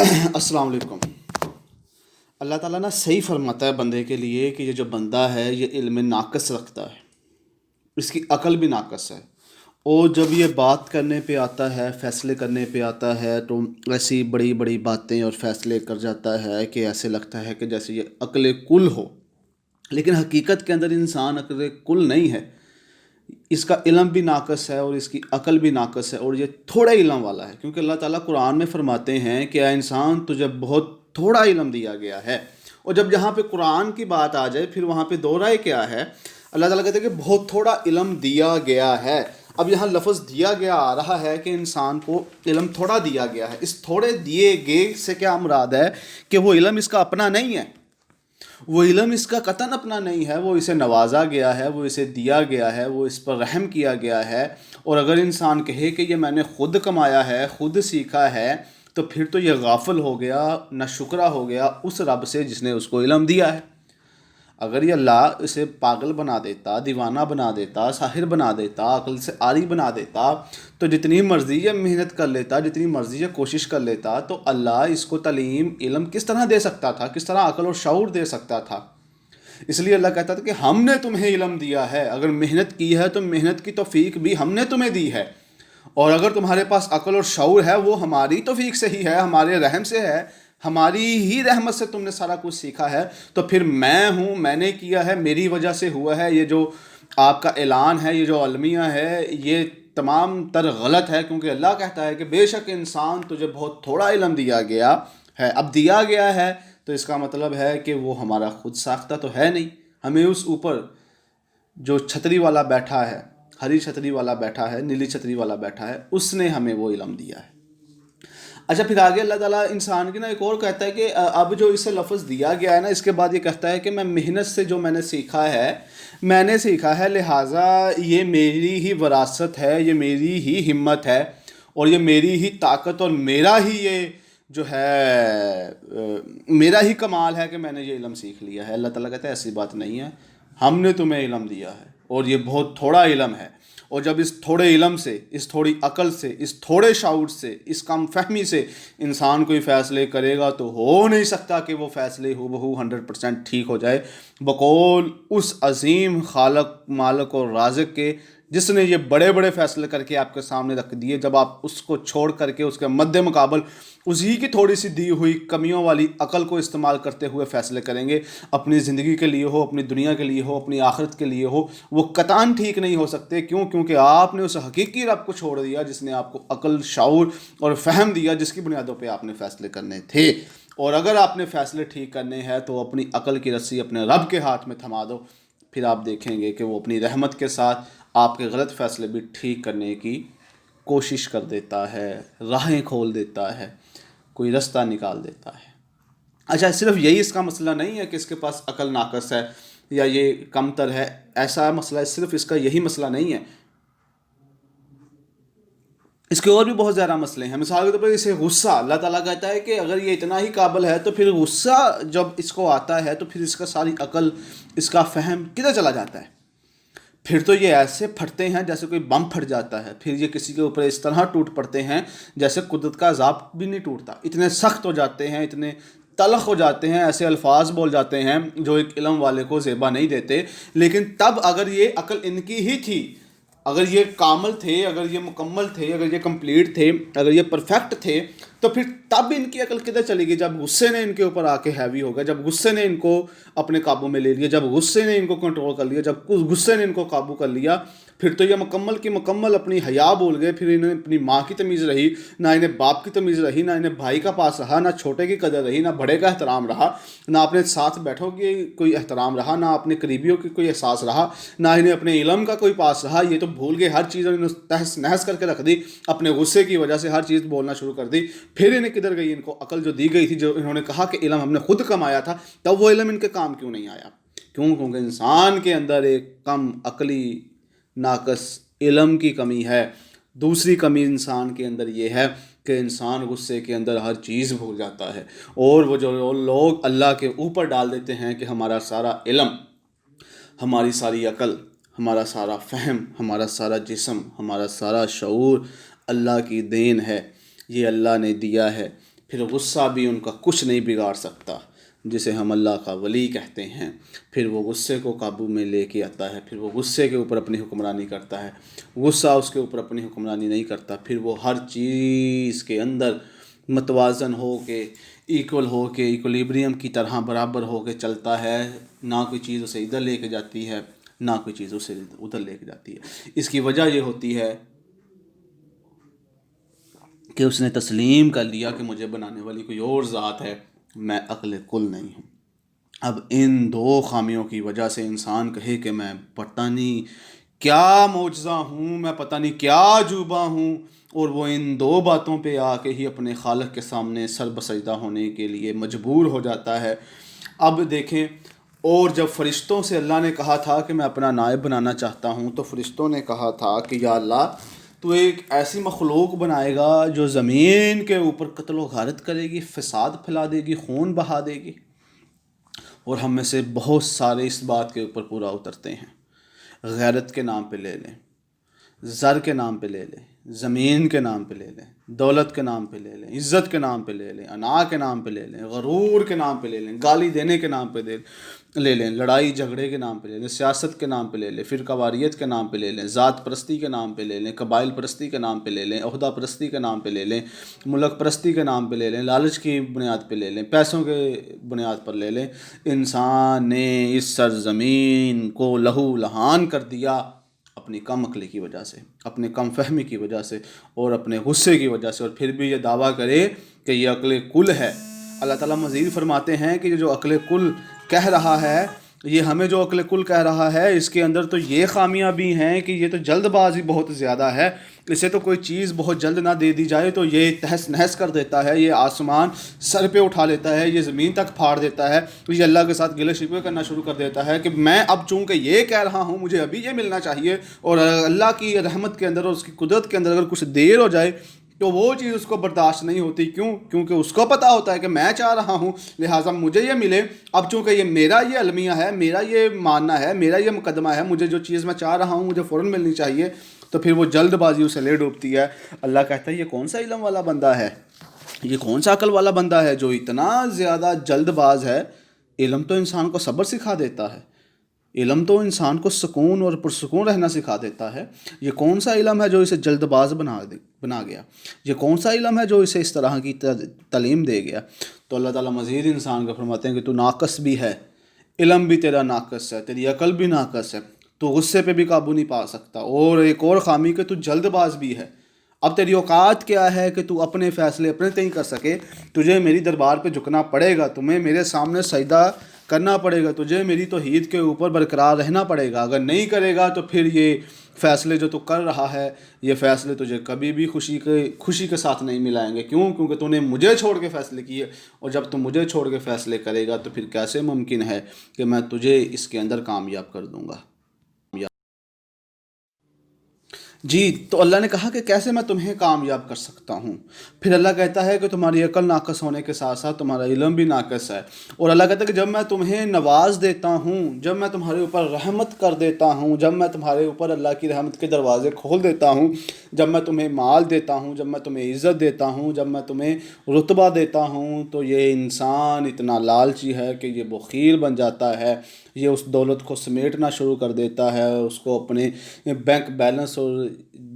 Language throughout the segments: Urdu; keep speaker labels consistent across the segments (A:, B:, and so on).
A: السلام علیکم۔ اللہ تعالیٰ نا صحیح فرماتا ہے بندے کے لیے کہ یہ جو بندہ ہے یہ علم ناقص رکھتا ہے، اس کی عقل بھی ناقص ہے، اور جب یہ بات کرنے پہ آتا ہے، فیصلے کرنے پہ آتا ہے، تو ایسی بڑی بڑی باتیں اور فیصلے کر جاتا ہے کہ ایسے لگتا ہے کہ جیسے یہ عقل کل ہو، لیکن حقیقت کے اندر انسان عقل کل نہیں ہے۔ اس کا علم بھی ناقص ہے اور اس کی عقل بھی ناقص ہے، اور یہ تھوڑا علم والا ہے، کیونکہ اللہ تعالیٰ قرآن میں فرماتے ہیں کہ اے انسان تجھے بہت تھوڑا علم دیا گیا ہے۔ اور جب جہاں پہ قرآن کی بات آ جائے پھر وہاں پہ دو رائے کیا ہے؟ اللہ تعالیٰ کہتے ہیں کہ بہت تھوڑا علم دیا گیا ہے۔ اب یہاں لفظ دیا گیا آ رہا ہے کہ انسان کو علم تھوڑا دیا گیا ہے۔ اس تھوڑے دیے گئے سے کیا مراد ہے؟ کہ وہ علم اس کا اپنا نہیں ہے، وہ علم اس کا قطعاً اپنا نہیں ہے، وہ اسے نوازا گیا ہے، وہ اسے دیا گیا ہے، وہ اس پر رحم کیا گیا ہے۔ اور اگر انسان کہے کہ یہ میں نے خود کمایا ہے، خود سیکھا ہے، تو پھر تو یہ غافل ہو گیا، نہ شکرہ ہو گیا اس رب سے جس نے اس کو علم دیا ہے۔ اگر یہ اللہ اسے پاگل بنا دیتا، دیوانہ بنا دیتا، ساحر بنا دیتا، عقل سے عاری بنا دیتا، تو جتنی مرضی یہ محنت کر لیتا، جتنی مرضی یہ کوشش کر لیتا، تو اللہ اس کو تعلیم علم کس طرح دے سکتا تھا، کس طرح عقل اور شعور دے سکتا تھا؟ اس لیے اللہ کہتا تھا کہ ہم نے تمہیں علم دیا ہے، اگر محنت کی ہے تو محنت کی توفیق بھی ہم نے تمہیں دی ہے، اور اگر تمہارے پاس عقل اور شعور ہے وہ ہماری توفیق سے ہی ہے، ہمارے رحم سے ہے، ہماری ہی رحمت سے تم نے سارا کچھ سیکھا ہے۔ تو پھر میں ہوں، میں نے کیا ہے، میری وجہ سے ہوا ہے۔ یہ جو آپ کا اعلان ہے، یہ جو المیہ ہے، یہ تمام تر غلط ہے، کیونکہ اللہ کہتا ہے کہ بے شک انسان تجھے بہت تھوڑا علم دیا گیا ہے۔ اب دیا گیا ہے تو اس کا مطلب ہے کہ وہ ہمارا خود ساختہ تو ہے نہیں، ہمیں اس اوپر جو چھتری والا بیٹھا ہے، ہری چھتری والا بیٹھا ہے، نیلی چھتری والا بیٹھا ہے، اس نے ہمیں وہ علم دیا ہے۔ اچھا، پھر آگے اللہ تعالیٰ انسان کی نا ایک اور کہتا ہے کہ اب جو اسے لفظ دیا گیا ہے نا، اس کے بعد یہ کہتا ہے کہ میں محنت سے جو میں نے سیکھا ہے، لہٰذا یہ میری ہی وراثت ہے، یہ میری ہی ہمت ہے، اور یہ میری ہی طاقت اور میرا ہی یہ جو ہے میرا ہی کمال ہے کہ میں نے یہ علم سیکھ لیا ہے۔ اللہ تعالیٰ کہتا ہے ایسی بات نہیں ہے، ہم نے تمہیں علم دیا ہے، اور یہ بہت تھوڑا علم ہے۔ اور جب اس تھوڑے علم سے، اس تھوڑی عقل سے، اس تھوڑے شعور سے، اس کم فہمی سے انسان کوئی فیصلے کرے گا تو ہو نہیں سکتا کہ وہ فیصلے ہو بہو 100% ٹھیک ہو جائے، بقول اس عظیم خالق، مالک اور رازق کے، جس نے یہ بڑے بڑے فیصلے کر کے آپ کے سامنے رکھ دیے۔ جب آپ اس کو چھوڑ کر کے اس کے مد مقابل اسی کی تھوڑی سی دی ہوئی کمیوں والی عقل کو استعمال کرتے ہوئے فیصلے کریں گے، اپنی زندگی کے لیے ہو، اپنی دنیا کے لیے ہو، اپنی آخرت کے لیے ہو، وہ قطعاً ٹھیک نہیں ہو سکتے۔ کیوں؟ کیونکہ آپ نے اس حقیقی رب کو چھوڑ دیا جس نے آپ کو عقل، شعور اور فہم دیا، جس کی بنیادوں پہ آپ نے فیصلے کرنے تھے۔ اور اگر آپ نے فیصلے ٹھیک کرنے ہیں تو اپنی عقل کی رسی اپنے رب کے ہاتھ میں تھما دو، پھر آپ دیکھیں گے کہ وہ اپنی رحمت کے ساتھ آپ کے غلط فیصلے بھی ٹھیک کرنے کی کوشش کر دیتا ہے، راہیں کھول دیتا ہے، کوئی رستہ نکال دیتا ہے۔ اچھا، صرف یہی اس کا مسئلہ نہیں ہے کہ اس کے پاس عقل ناقص ہے یا یہ کم تر ہے، ایسا مسئلہ ہے، صرف اس کا یہی مسئلہ نہیں ہے، اس کے اور بھی بہت زیادہ مسئلے ہیں۔ مثال کے طور پر اسے غصہ، اللہ تعالیٰ کہتا ہے کہ اگر یہ اتنا ہی قابل ہے تو پھر غصہ جب اس کو آتا ہے تو پھر اس کا ساری عقل، اس کا فہم کدھر چلا جاتا ہے؟ پھر تو یہ ایسے پھٹتے ہیں جیسے کوئی بم پھٹ جاتا ہے، پھر یہ کسی کے اوپر اس طرح ٹوٹ پڑتے ہیں جیسے قدرت کا عذاب بھی نہیں ٹوٹتا، اتنے سخت ہو جاتے ہیں، اتنے تلخ ہو جاتے ہیں، ایسے الفاظ بول جاتے ہیں جو ایک علم والے کو زیبا نہیں دیتے۔ لیکن تب اگر یہ عقل ان کی ہی تھی، اگر یہ کامل تھے، اگر یہ مکمل تھے، اگر یہ کمپلیٹ تھے، اگر یہ پرفیکٹ تھے، تو پھر تب ان کی عقل کدھر چلی گئی؟ جب غصے نے ان کے اوپر آ کے ہیوی ہو گیا، جب غصے نے ان کو اپنے قابو میں لے لیا، جب غصے نے ان کو کنٹرول کر لیا، جب غصے نے ان کو قابو کر لیا، پھر تو یہ مکمل کی مکمل اپنی حیا بھول گئے۔ پھر انہیں اپنی ماں کی تمیز رہی نہ، انہیں باپ کی تمیز رہی نہ، انہیں بھائی کا پاس رہا نہ، چھوٹے کی قدر رہی نہ، بڑے کا احترام رہا نہ، اپنے ساتھ بیٹھوں کی کوئی احترام رہا نہ، اپنے قریبیوں کی کوئی احساس رہا نہ، انہیں اپنے علم کا کوئی پاس رہا۔ یہ تو بھول گئے ہر چیز، انہوں نے تہس نہس کر کے رکھ دی، اپنے غصے کی وجہ سے ہر چیز بولنا شروع کر دی۔ پھر انہیں کدھر گئی؟ ان کو عقل جو دی گئی تھی، جو انہوں نے کہا کہ علم ہم نے خود کمایا تھا، تب وہ علم ان کے کام کیوں نہیں آیا؟ کیونکہ انسان کے اندر ایک کم عقلی، ناقص علم کی کمی ہے۔ دوسری کمی انسان کے اندر یہ ہے کہ انسان غصے کے اندر ہر چیز بھول جاتا ہے، اور وہ جو لوگ اللہ کے اوپر ڈال دیتے ہیں کہ ہمارا سارا علم، ہماری ساری عقل، ہمارا سارا فہم، ہمارا سارا جسم، ہمارا سارا شعور اللہ کی دین ہے، یہ اللہ نے دیا ہے، پھر غصہ بھی ان کا کچھ نہیں بگاڑ سکتا، جسے ہم اللہ کا ولی کہتے ہیں۔ پھر وہ غصے کو قابو میں لے کے آتا ہے، پھر وہ غصے کے اوپر اپنی حکمرانی کرتا ہے، غصہ اس کے اوپر اپنی حکمرانی نہیں کرتا، پھر وہ ہر چیز کے اندر متوازن ہو کے، ایکول ہو کے، ایکولیبریم کی طرح برابر ہو کے چلتا ہے، نہ کوئی چیز اسے ادھر لے کے جاتی ہے، نہ کوئی چیز اسے ادھر لے کے جاتی ہے۔ اس کی وجہ یہ ہوتی ہے کہ اس نے تسلیم کر لیا کہ مجھے بنانے والی کوئی اور ذات ہے، میں عقل کل نہیں ہوں۔ اب ان دو خامیوں کی وجہ سے انسان کہے کہ میں پتہ نہیں کیا معجزہ ہوں، میں پتہ نہیں کیا عجوبہ ہوں، اور وہ ان دو باتوں پہ آ کے ہی اپنے خالق کے سامنے سر بسجدہ ہونے کے لیے مجبور ہو جاتا ہے۔ اب دیکھیں، اور جب فرشتوں سے اللہ نے کہا تھا کہ میں اپنا نائب بنانا چاہتا ہوں، تو فرشتوں نے کہا تھا کہ یا اللہ تو ایک ایسی مخلوق بنائے گا جو زمین کے اوپر قتل و غارت کرے گی، فساد پھیلا دے گی، خون بہا دے گی۔ اور ہم میں سے بہت سارے اس بات کے اوپر پورا اترتے ہیں۔ غیرت کے نام پہ لے لیں، زر کے نام پہ لے لیں، زمین کے نام پہ لے لیں، دولت کے نام پہ لے لیں، عزت کے نام پہ لے لیں، انا کے نام پہ لے لیں، غرور کے نام پہ لے لیں، گالی دینے کے نام پہ لے لیں، لڑائی جھگڑے کے نام پہ لے لیں، سیاست کے نام پہ لے لیں، فرقہ واریت کے نام پہ لے لیں، ذات پرستی کے نام پہ لے لیں، قبائل پرستی کے نام پہ لے لیں، عہدہ پرستی کے نام پہ لے لیں، ملک پرستی کے نام پہ لے لیں، لالچ کی بنیاد پہ لے لیں، پیسوں کے بنیاد پر لے لیں۔ انسان نے اس سرزمین کو لہو لہان کر دیا اپنی کم عقلی کی وجہ سے، اپنے کم فہمی کی وجہ سے، اور اپنے غصے کی وجہ سے، اور پھر بھی یہ دعویٰ کرے کہ یہ عقل کل ہے۔ اللہ تعالیٰ مزید فرماتے ہیں کہ یہ جو عقل کل کہہ رہا ہے، یہ ہمیں جو عقل کل کہہ رہا ہے، اس کے اندر تو یہ خامیاں بھی ہیں کہ یہ تو جلد بازی بہت زیادہ ہے، اسے تو کوئی چیز بہت جلد نہ دے دی جائے تو یہ تہس نہس کر دیتا ہے، یہ آسمان سر پہ اٹھا لیتا ہے، یہ زمین تک پھاڑ دیتا ہے، یہ اللہ کے ساتھ گلے شکوے کرنا شروع کر دیتا ہے کہ میں اب چونکہ یہ کہہ رہا ہوں مجھے ابھی یہ ملنا چاہیے، اور اللہ کی رحمت کے اندر اور اس کی قدرت کے اندر اگر کچھ دیر ہو جائے تو وہ چیز اس کو برداشت نہیں ہوتی۔ کیونکہ اس کو پتہ ہوتا ہے کہ میں چاہ رہا ہوں لہٰذا مجھے یہ ملے، اب چونکہ یہ میرا یہ المیہ ہے، میرا یہ ماننا ہے، میرا یہ مقدمہ ہے، مجھے جو چیز میں چاہ رہا ہوں مجھے فوراً ملنی چاہیے، تو پھر وہ جلد بازی اسے لے ڈوبتی ہے۔ اللہ کہتا ہے یہ کون سا علم والا بندہ ہے، یہ کون سا عقل والا بندہ ہے جو اتنا زیادہ جلد باز ہے۔ علم تو انسان کو صبر سکھا دیتا ہے، علم تو انسان کو سکون اور پرسکون رہنا سکھا دیتا ہے۔ یہ کون سا علم ہے جو اسے جلد باز بنا گیا، یہ کون سا علم ہے جو اسے اس طرح کی تعلیم دے گیا۔ تو اللہ تعالیٰ مزید انسان کو فرماتے ہیں کہ تو ناقص بھی ہے، علم بھی تیرا ناقص ہے، تیری عقل بھی ناقص ہے، تو غصے پہ بھی قابو نہیں پا سکتا، اور ایک اور خامی کہ تو جلد باز بھی ہے۔ اب تیری اوقات کیا ہے کہ تو اپنے فیصلے اپنے تئیں کر سکے؟ تجھے میری دربار پہ جھکنا پڑے گا، تمہیں میرے سامنے سجدہ کرنا پڑے گا، تجھے میری توحید کے اوپر برقرار رہنا پڑے گا۔ اگر نہیں کرے گا تو پھر یہ فیصلے جو تو کر رہا ہے، یہ فیصلے تجھے کبھی بھی خوشی کے ساتھ نہیں ملائیں گے۔ کیونکہ تو نے مجھے چھوڑ کے فیصلے کیے، اور جب تم مجھے چھوڑ کے فیصلے کرے گا تو پھر کیسے ممکن ہے کہ میں تجھے اس کے اندر کامیاب کر دوں گا۔ جی، تو اللہ نے کہا کہ کیسے میں تمہیں کامیاب کر سکتا ہوں۔ پھر اللہ کہتا ہے کہ تمہاری عقل ناقص ہونے کے ساتھ ساتھ تمہارا علم بھی ناقص ہے، اور اللہ کہتا ہے کہ جب میں تمہیں نواز دیتا ہوں، جب میں تمہارے اوپر رحمت کر دیتا ہوں، جب میں تمہارے اوپر اللہ کی رحمت کے دروازے کھول دیتا ہوں، جب میں تمہیں مال دیتا ہوں، جب میں تمہیں عزت دیتا ہوں، جب میں تمہیں رتبہ دیتا ہوں، تو یہ انسان اتنا لالچی ہے کہ یہ بخیل بن جاتا ہے، یہ اس دولت کو سمیٹنا شروع کر دیتا ہے، اس کو اپنے بینک بیلنس اور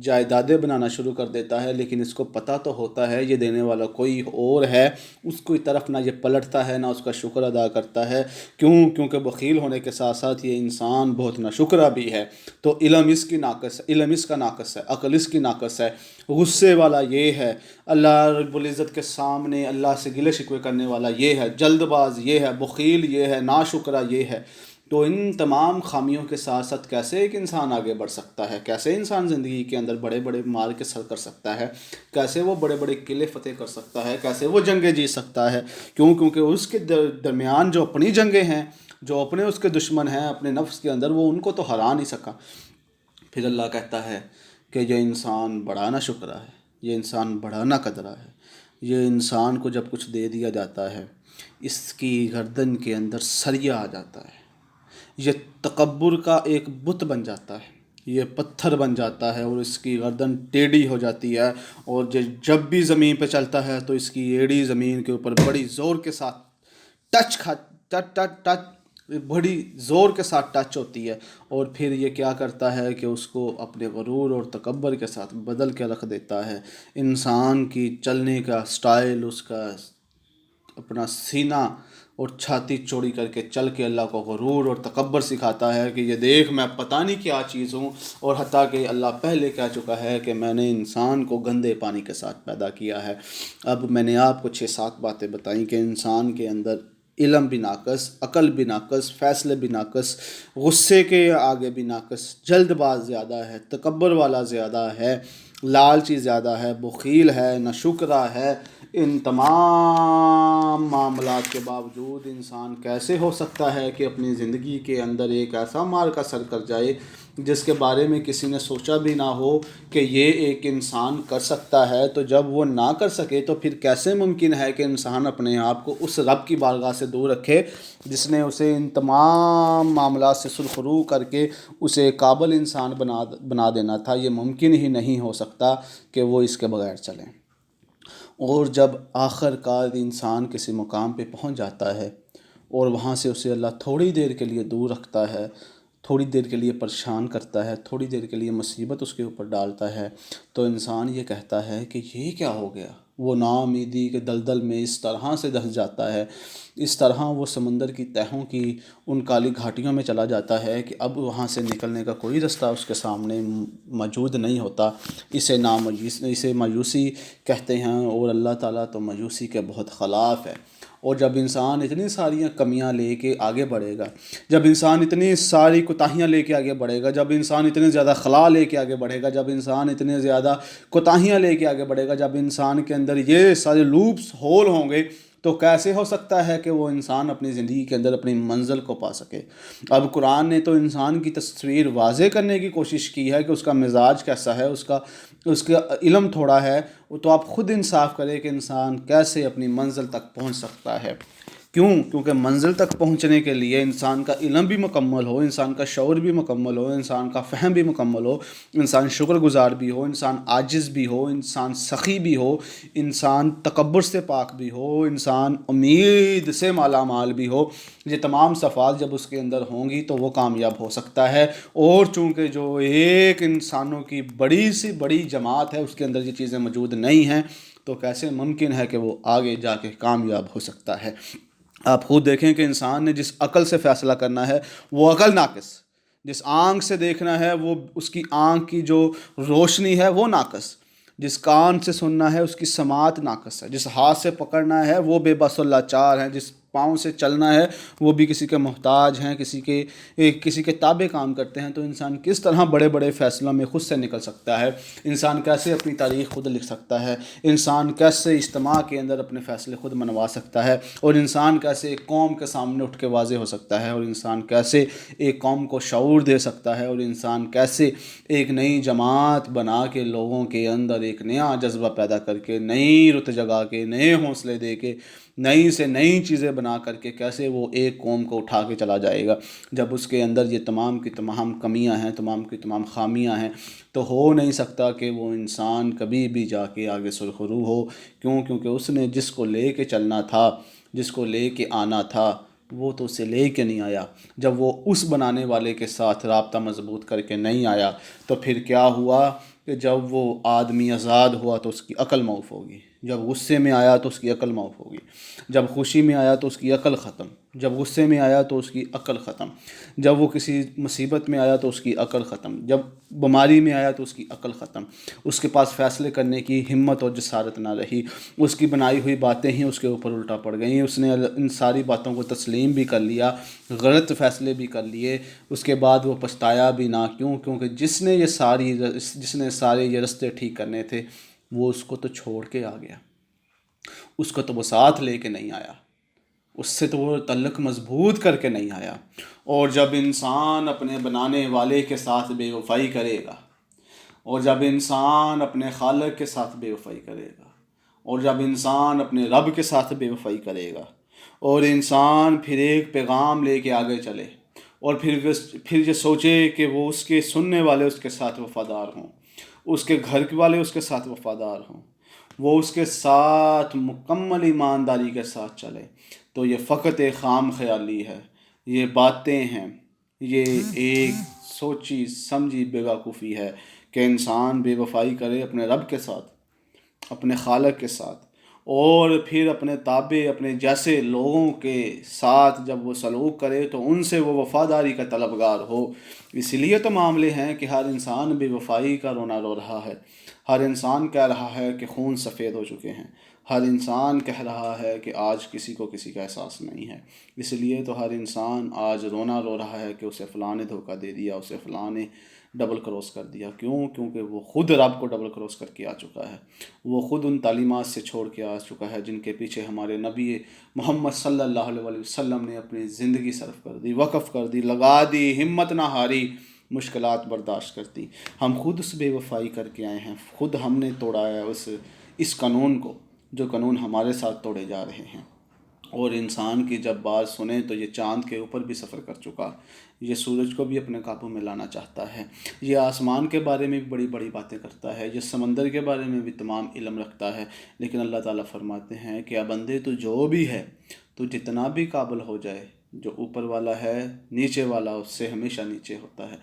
A: جائیدادیں بنانا شروع کر دیتا ہے، لیکن اس کو پتہ تو ہوتا ہے یہ دینے والا کوئی اور ہے، اس کی طرف نہ یہ پلٹتا ہے، نہ اس کا شکر ادا کرتا ہے۔ کیونکہ بخیل ہونے کے ساتھ ساتھ یہ انسان بہت ناشکرا بھی ہے۔ تو علم اس کی ناقص ہے، علم اس کا ناقص ہے، عقل اس کی ناقص ہے، غصے والا یہ ہے، اللہ رب العزت کے سامنے اللہ سے گلے شکوے کرنے والا یہ ہے، جلد باز یہ ہے، بخیل یہ ہے، ناشکرا یہ ہے۔ تو ان تمام خامیوں کے ساتھ ساتھ کیسے ایک انسان آگے بڑھ سکتا ہے، کیسے انسان زندگی کے اندر بڑے بڑے مار کے سر کر سکتا ہے، کیسے وہ بڑے بڑے قلعے فتح کر سکتا ہے، کیسے وہ جنگیں جیت سکتا ہے؟ کیونکہ اس کے درمیان جو اپنی جنگیں ہیں، جو اپنے اس کے دشمن ہیں اپنے نفس کے اندر، وہ ان کو تو ہرا نہیں سکا۔ پھر اللہ کہتا ہے کہ یہ انسان بڑا نہ شکرا ہے، یہ انسان بڑا نہ قدرا ہے، یہ انسان کو جب کچھ دے دیا جاتا ہے اس کی گردن کے اندر سریا آ جاتا ہے، یہ تکبر کا ایک بت بن جاتا ہے، یہ پتھر بن جاتا ہے اور اس کی گردن ٹیڑھی ہو جاتی ہے، اور جب بھی زمین پہ چلتا ہے تو اس کی ایڑی زمین کے اوپر بڑی زور کے ساتھ ٹچ ٹچ ٹچ بڑی زور کے ساتھ ٹچ ہوتی ہے، اور پھر یہ کیا کرتا ہے کہ اس کو اپنے غرور اور تکبر کے ساتھ بدل کے رکھ دیتا ہے۔ انسان کی چلنے کا سٹائل، اس کا اپنا سینہ اور چھاتی چوڑی کر کے چل کے اللہ کو غرور اور تکبر سکھاتا ہے کہ یہ دیکھ میں پتہ نہیں کیا چیز ہوں، اور حتیٰ کہ اللہ پہلے کہہ چکا ہے کہ میں نے انسان کو گندے پانی کے ساتھ پیدا کیا ہے۔ اب میں نے آپ کو 6-7 باتیں بتائیں کہ انسان کے اندر علم بھی ناقص، عقل بھی ناقص، فیصلے بھی ناقص، غصے کے آگے بھی ناقص، جلد باز زیادہ ہے، تکبر والا زیادہ ہے، لالچی زیادہ ہے، بخیل ہے، ناشکرا ہے۔ ان تمام معاملات کے باوجود انسان کیسے ہو سکتا ہے کہ اپنی زندگی کے اندر ایک ایسا مار کا سر کر جائے جس کے بارے میں کسی نے سوچا بھی نہ ہو کہ یہ ایک انسان کر سکتا ہے؟ تو جب وہ نہ کر سکے تو پھر کیسے ممکن ہے کہ انسان اپنے آپ کو اس رب کی بارگاہ سے دور رکھے جس نے اسے ان تمام معاملات سے سرخرو کر کے اسے قابل انسان بنا دینا تھا؟ یہ ممکن ہی نہیں ہو سکتا کہ وہ اس کے بغیر چلیں۔ اور جب آخر کار انسان کسی مقام پہ پہنچ جاتا ہے اور وہاں سے اسے اللہ تھوڑی دیر کے لیے دور رکھتا ہے، تھوڑی دیر کے لیے پریشان کرتا ہے، تھوڑی دیر کے لیے مصیبت اس کے اوپر ڈالتا ہے، تو انسان یہ کہتا ہے کہ یہ کیا ہو گیا؟ وہ ناامیدی کے دلدل میں اس طرح سے دھس جاتا ہے، اس طرح وہ سمندر کی تہوں کی ان کالی گھاٹیوں میں چلا جاتا ہے کہ اب وہاں سے نکلنے کا کوئی رستہ اس کے سامنے موجود نہیں ہوتا۔ اسے مایوسی کہتے ہیں، اور اللہ تعالیٰ تو مایوسی کے بہت خلاف ہے۔ اور جب انسان اتنی ساری کمیاں لے کے آگے بڑھے گا، جب انسان اتنی ساری کوتاہیاں لے کے آگے بڑھے گا، جب انسان اتنے زیادہ خلا لے کے آگے بڑھے گا، جب انسان اتنے زیادہ کوتاہیاں لے کے آگے بڑھے گا، جب انسان کے اندر یہ سارے لوپس ہول ہوں گے، تو کیسے ہو سکتا ہے کہ وہ انسان اپنی زندگی کے اندر اپنی منزل کو پا سکے؟ اب قرآن نے تو انسان کی تصویر واضح کرنے کی کوشش کی ہے کہ اس کا مزاج کیسا ہے، اس کا علم تھوڑا ہے، تو آپ خود انصاف کریں کہ انسان کیسے اپنی منزل تک پہنچ سکتا ہے۔ کیونکہ منزل تک پہنچنے کے لیے انسان کا علم بھی مکمل ہو، انسان کا شعور بھی مکمل ہو، انسان کا فہم بھی مکمل ہو، انسان شکر گزار بھی ہو، انسان عاجز بھی ہو، انسان سخی بھی ہو، انسان تکبر سے پاک بھی ہو، انسان امید سے مالا مال بھی ہو۔ یہ تمام صفات جب اس کے اندر ہوں گی تو وہ کامیاب ہو سکتا ہے۔ اور چونکہ جو ایک انسانوں کی بڑی سی بڑی جماعت ہے اس کے اندر یہ چیزیں موجود نہیں ہیں، تو کیسے ممکن ہے کہ وہ آگے جا کے کامیاب ہو سکتا ہے؟ آپ خود دیکھیں کہ انسان نے جس عقل سے فیصلہ کرنا ہے وہ عقل ناقص، جس آنکھ سے دیکھنا ہے وہ اس کی آنکھ کی جو روشنی ہے وہ ناقص، جس کان سے سننا ہے اس کی سماعت ناقص ہے، جس ہاتھ سے پکڑنا ہے وہ بے بس و لاچار ہیں، جس پاؤں سے چلنا ہے وہ بھی کسی کے محتاج ہیں، کسی کے تابع کام کرتے ہیں۔ تو انسان کس طرح بڑے بڑے فیصلوں میں خود سے نکل سکتا ہے؟ انسان کیسے اپنی تاریخ خود لکھ سکتا ہے؟ انسان کیسے اجتماع کے اندر اپنے فیصلے خود منوا سکتا ہے؟ اور انسان کیسے ایک قوم کے سامنے اٹھ کے واضح ہو سکتا ہے؟ اور انسان کیسے ایک قوم کو شعور دے سکتا ہے؟ اور انسان کیسے ایک نئی جماعت بنا کے لوگوں کے اندر ایک نیا جذبہ پیدا کر کے، نئی رت جگا کے، نئے حوصلے دے کے، نئی سے نئی چیزیں بنا کر کے کیسے وہ ایک قوم کو اٹھا کے چلا جائے گا؟ جب اس کے اندر یہ تمام کی تمام کمیاں ہیں، تمام کی تمام خامیاں ہیں، تو ہو نہیں سکتا کہ وہ انسان کبھی بھی جا کے آگے سرخرو ہو۔ کیونکہ اس نے جس کو لے کے چلنا تھا، جس کو لے کے آنا تھا، وہ تو اسے لے کے نہیں آیا۔ جب وہ اس بنانے والے کے ساتھ رابطہ مضبوط کر کے نہیں آیا تو پھر کیا ہوا کہ جب وہ آدمی آزاد ہوا تو اس کی عقل معاف ہوگی، جب غصے میں آیا تو اس کی عقل معاف ہوگی، جب خوشی میں آیا تو اس کی عقل ختم، جب غصے میں آیا تو اس کی عقل ختم، جب وہ کسی مصیبت میں آیا تو اس کی عقل ختم، جب بیماری میں آیا تو اس کی عقل ختم، اس کے پاس فیصلے کرنے کی ہمت اور جسارت نہ رہی، اس کی بنائی ہوئی باتیں ہی اس کے اوپر الٹا پڑ گئیں، اس نے ان ساری باتوں کو تسلیم بھی کر لیا، غلط فیصلے بھی کر لیے، اس کے بعد وہ پچھتایا بھی نہ۔ کیونکہ جس نے سارے یہ رستے ٹھیک کرنے تھے وہ اس کو تو چھوڑ کے آ گیا، اس کو تو وہ ساتھ لے کے نہیں آیا، اس سے تو وہ تعلق مضبوط کر کے نہیں آیا۔ اور جب انسان اپنے بنانے والے کے ساتھ بے وفائی کرے گا، اور جب انسان اپنے خالق کے ساتھ بے وفائی کرے گا، اور جب انسان اپنے رب کے ساتھ بے وفائی کرے گا، اور انسان پھر ایک پیغام لے کے آگے چلے، اور پھر یہ سوچے کہ وہ اس کے سننے والے اس کے ساتھ وفادار ہوں، اس کے گھر والے اس کے ساتھ وفادار ہوں، وہ اس کے ساتھ مکمل ایمانداری کے ساتھ چلے، تو یہ فقط ایک خام خیالی ہے، یہ باتیں ہیں، یہ ایک سوچی سمجھی بیوقوفی ہے کہ انسان بے وفائی کرے اپنے رب کے ساتھ، اپنے خالق کے ساتھ، اور پھر اپنے تابع اپنے جیسے لوگوں کے ساتھ جب وہ سلوک کرے تو ان سے وہ وفاداری کا طلبگار ہو۔ اس لیے تو معاملے ہیں کہ ہر انسان بے وفائی کا رونا رو رہا ہے، ہر انسان کہہ رہا ہے کہ خون سفید ہو چکے ہیں، ہر انسان کہہ رہا ہے کہ آج کسی کو کسی کا احساس نہیں ہے۔ اس لیے تو ہر انسان آج رونا رو رہا ہے کہ اسے فلاں نے دھوکہ دے دیا، اسے فلاں نے ڈبل کراس کر دیا۔ کیوں؟ کیونکہ وہ خود رب کو ڈبل کراس کر کے آ چکا ہے، وہ خود ان تعلیمات سے چھوڑ کے آ چکا ہے جن کے پیچھے ہمارے نبی محمد صلی اللہ علیہ وسلم نے اپنی زندگی صرف کر دی، وقف کر دی، لگا دی، ہمت نہ ہاری، مشکلات برداشت کرتی۔ ہم خود اس بے وفائی کر کے آئے ہیں، خود ہم نے توڑا ہے اس قانون کو، جو قانون ہمارے ساتھ توڑے جا رہے ہیں۔ اور انسان کی جب بات سنیں تو یہ چاند کے اوپر بھی سفر کر چکا، یہ سورج کو بھی اپنے قابو میں لانا چاہتا ہے، یہ آسمان کے بارے میں بھی بڑی بڑی باتیں کرتا ہے، یہ سمندر کے بارے میں بھی تمام علم رکھتا ہے، لیکن اللہ تعالیٰ فرماتے ہیں کہ بندے تو جو بھی ہے، تو جتنا بھی قابل ہو جائے، جو اوپر والا ہے نیچے والا اس سے ہمیشہ نیچے ہوتا ہے،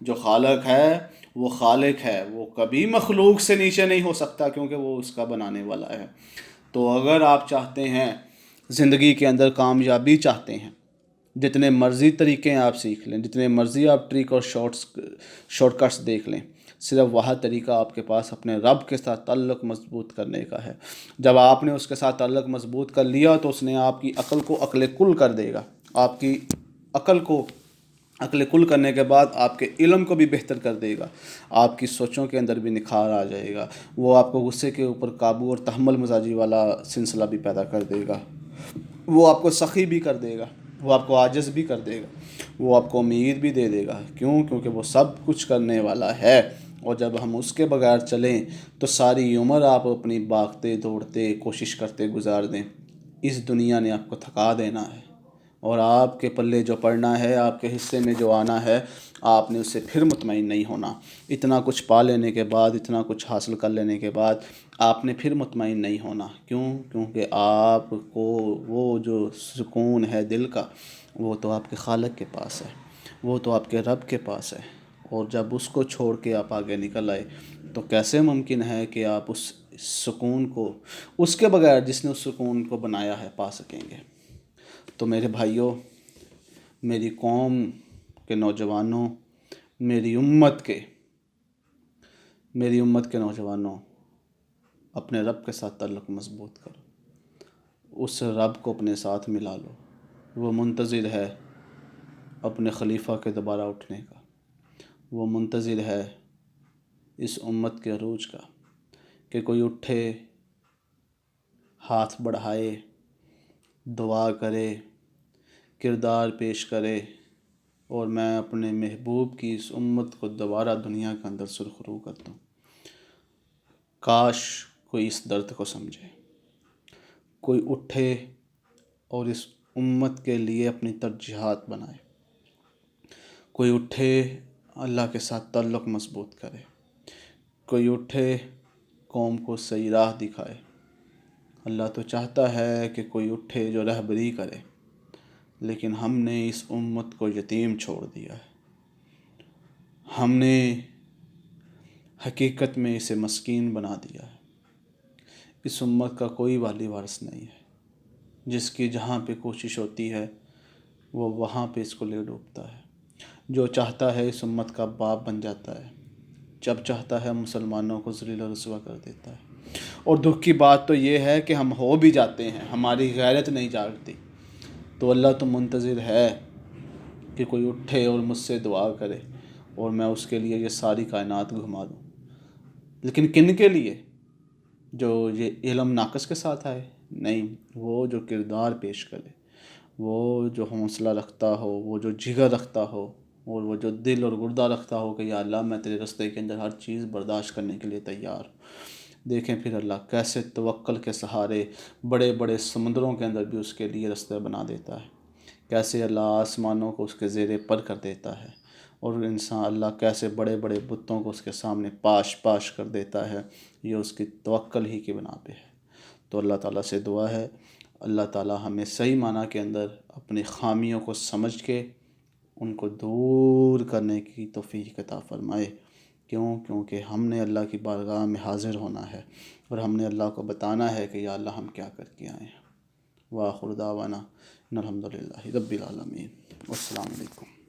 A: جو خالق ہے وہ خالق ہے، وہ کبھی مخلوق سے نیچے نہیں ہو سکتا کیونکہ وہ اس کا بنانے والا ہے۔ تو اگر آپ چاہتے ہیں زندگی کے اندر کامیابی چاہتے ہیں، جتنے مرضی طریقے آپ سیکھ لیں، جتنے مرضی آپ ٹرک اور شارٹ کٹس دیکھ لیں، صرف وہ طریقہ آپ کے پاس اپنے رب کے ساتھ تعلق مضبوط کرنے کا ہے۔ جب آپ نے اس کے ساتھ تعلق مضبوط کر لیا تو اس نے آپ کی عقل کو عقل کل کر دے گا، آپ کی عقل کو عقل کل کرنے کے بعد آپ کے علم کو بھی بہتر کر دے گا، آپ کی سوچوں کے اندر بھی نکھار آ جائے گا، وہ آپ کو غصے کے اوپر قابو اور تحمل مزاجی والا سلسلہ بھی پیدا کر دے گا، وہ آپ کو سخی بھی کر دے گا، وہ آپ کو عاجز بھی کر دے گا، وہ آپ کو امید بھی دے دے گا۔ کیوں؟ کیونکہ وہ سب کچھ کرنے والا ہے، اور جب ہم اس کے بغیر چلیں تو ساری عمر آپ اپنی بھاگتے دوڑتے کوشش کرتے گزار دیں، اس دنیا نے آپ کو تھکا دینا ہے، اور آپ کے پلے جو پڑنا ہے، آپ کے حصے میں جو آنا ہے، آپ نے اس سے پھر مطمئن نہیں ہونا۔ اتنا کچھ پا لینے کے بعد، اتنا کچھ حاصل کر لینے کے بعد آپ نے پھر مطمئن نہیں ہونا۔ کیوں؟ کیونکہ آپ کو وہ جو سکون ہے دل کا، وہ تو آپ کے خالق کے پاس ہے، وہ تو آپ کے رب کے پاس ہے، اور جب اس کو چھوڑ کے آپ آگے نکل آئے تو کیسے ممکن ہے کہ آپ اس سکون کو اس کے بغیر جس نے اس سکون کو بنایا ہے پا سکیں گے؟ تو میرے بھائیوں، میری قوم کے نوجوانوں، میری امت کے نوجوانوں، اپنے رب کے ساتھ تعلق مضبوط کرو، اس رب کو اپنے ساتھ ملا لو، وہ منتظر ہے اپنے خلیفہ کے دوبارہ اٹھنے کا، وہ منتظر ہے اس امت کے عروج کا، کہ کوئی اٹھے، ہاتھ بڑھائے، دعا کرے، کردار پیش کرے، اور میں اپنے محبوب کی اس امت کو دوبارہ دنیا کے اندر سرخرو کر دوں۔ کاش کوئی اس درد کو سمجھے، کوئی اٹھے اور اس امت کے لیے اپنی ترجیحات بنائے، کوئی اٹھے اللہ کے ساتھ تعلق مضبوط کرے، کوئی اٹھے قوم کو صحیح راہ دکھائے۔ اللہ تو چاہتا ہے کہ کوئی اٹھے جو رہبری کرے، لیکن ہم نے اس امت کو یتیم چھوڑ دیا ہے، ہم نے حقیقت میں اسے مسکین بنا دیا ہے۔ اس امت کا کوئی والی وارث نہیں ہے، جس کی جہاں پہ کوشش ہوتی ہے وہ وہاں پہ اس کو لے ڈوبتا ہے، جو چاہتا ہے اس امت کا باپ بن جاتا ہے، جب چاہتا ہے مسلمانوں کو ذلیل و رسوا کر دیتا ہے۔ اور دکھ کی بات تو یہ ہے کہ ہم ہو بھی جاتے ہیں، ہماری غیرت نہیں جاگتی، تو اللہ تو منتظر ہے کہ کوئی اٹھے اور مجھ سے دعا کرے، اور میں اس کے لیے یہ ساری کائنات گھما دوں۔ لیکن کن کے لیے؟ جو یہ علم ناقص کے ساتھ آئے؟ نہیں، وہ جو کردار پیش کرے، وہ جو حوصلہ رکھتا ہو، وہ جو جگر رکھتا ہو، اور وہ جو دل اور گردہ رکھتا ہو کہ یا اللہ میں تیرے رستے کے اندر ہر چیز برداشت کرنے کے لیے تیار ہوں۔ دیکھیں پھر اللہ کیسے توکل کے سہارے بڑے بڑے سمندروں کے اندر بھی اس کے لیے رستے بنا دیتا ہے، کیسے اللہ آسمانوں کو اس کے زیر پر کر دیتا ہے، اور انسان اللہ کیسے بڑے بڑے بتوں کو اس کے سامنے پاش پاش کر دیتا ہے، یہ اس کی توکل ہی کی بنا پہ ہے۔ تو اللہ تعالیٰ سے دعا ہے اللہ تعالیٰ ہمیں صحیح معنی کے اندر اپنی خامیوں کو سمجھ کے ان کو دور کرنے کی توفیق عطا فرمائے۔ کیونکہ ہم نے اللہ کی بارگاہ میں حاضر ہونا ہے، اور ہم نے اللہ کو بتانا ہے کہ یا اللہ ہم کیا کر کے آئے ہیں۔ وآخر دعوانا ان الحمد للہ رب العالمین۔ والسلام علیکم۔